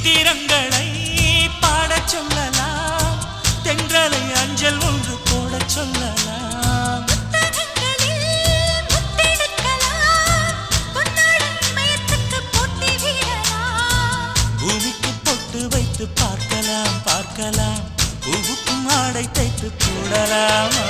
சித்திரங்களை பாடச் சொல்லலாம், தென்றலை அஞ்சல் ஒன்று போடச் சொல்லலாம். பூமிக்கு பொட்டு வைத்து பார்க்கலாம் பார்க்கலாம், பூவுக்கும் ஆடை தைத்து போடலாமா?